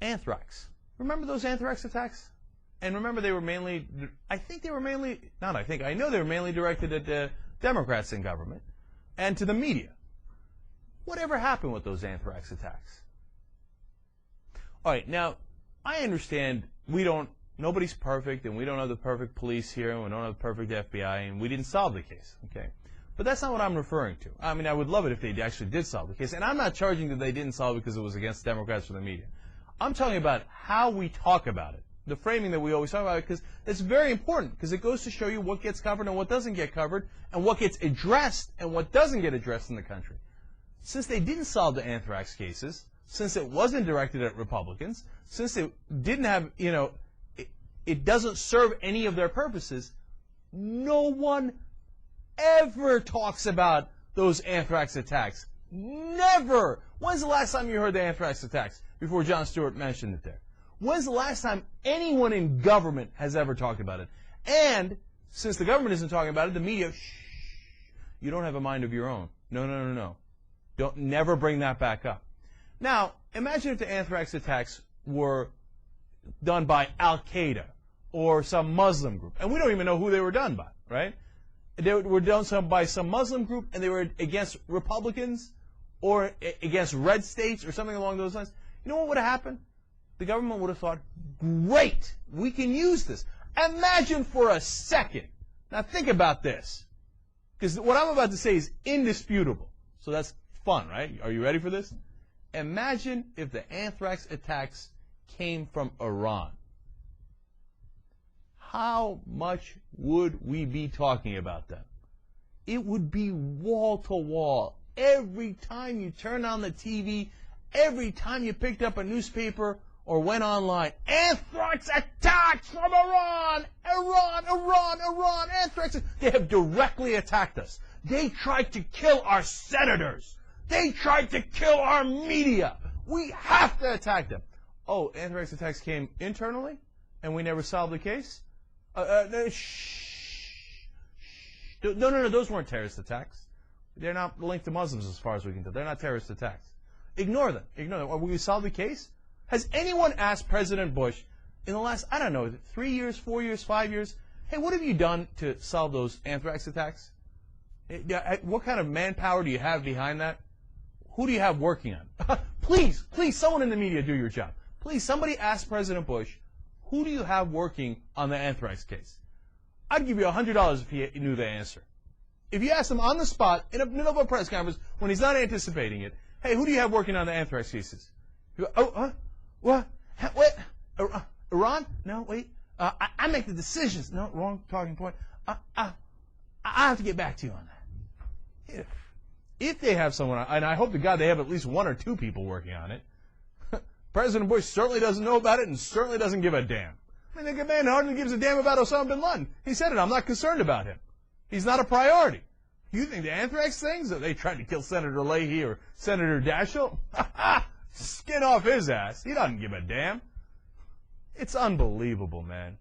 Anthrax. Remember those anthrax attacks? And remember they were mainly, I know they were mainly directed at the Democrats in government and to the media. Whatever happened with those anthrax attacks? All right, now, I understand nobody's perfect, and we don't have the perfect police here, and we don't have the perfect FBI, and we didn't solve the case, okay? But that's not what I'm referring to. I mean, I would love it if they actually did solve the case, and I'm not charging that they didn't solve it because it was against Democrats or the media. I'm talking about how we talk about it, the framing that we always talk about it, because it's very important, because it goes to show you what gets covered and what doesn't get covered, and what gets addressed and what doesn't get addressed in the country. Since they didn't solve the anthrax cases, since it wasn't directed at Republicans, since it didn't have, it doesn't serve any of their purposes, no one ever talks about those anthrax attacks. Never! When's the last time you heard the anthrax attacks before Jon Stewart mentioned it there? When's the last time anyone in government has ever talked about it? And since the government isn't talking about it, the media, you don't have a mind of your own. No. Never bring that back up. Now, imagine if the anthrax attacks were done by Al-Qaeda or some Muslim group. And we don't even know who they were done by, right? They were done by some Muslim group, and they were against Republicans or against red states or something along those lines. You know what would have happened? The government would have thought, great, we can use this. Imagine for a second. Now think about this. Because what I'm about to say is indisputable. So that's fun, right? Are you ready for this? Imagine if the anthrax attacks came from Iran. How much would we be talking about them? It would be wall to wall. Every time you turn on the TV, every time you picked up a newspaper or went online, anthrax attacks from Iran! Iran! Anthrax! They have directly attacked us. They tried to kill our senators. They tried to kill our media. We have to attack them. Oh, anthrax attacks came internally, and we never solved the case? No, those weren't terrorist attacks. They're not linked to Muslims as far as we can tell. They're not terrorist attacks. Ignore them. Will we solve the case? Has anyone asked President Bush in the last, 3 years, 4 years, 5 years, hey, what have you done to solve those anthrax attacks? What kind of manpower do you have behind that? Who do you have working on? Please, someone in the media do your job. Please, somebody ask President Bush, who do you have working on the anthrax case? I'd give you $100 if he knew the answer. If you asked him on the spot, in the middle of a press conference, when he's not anticipating it, hey, who do you have working on the anthrax cases? You go, what? Iran? No, wait. I make the decisions. No, wrong talking point. I have to get back to you on that. If they have someone, and I hope to God they have at least 1 or 2 people working on it, President Bush certainly doesn't know about it and certainly doesn't give a damn. I mean, the man hardly gives a damn about Osama bin Laden. He said it, I'm not concerned about him. He's not a priority. You think the anthrax things, that they tried to kill Senator Leahy or Senator Daschle? Skin off his ass. He doesn't give a damn. It's unbelievable, man.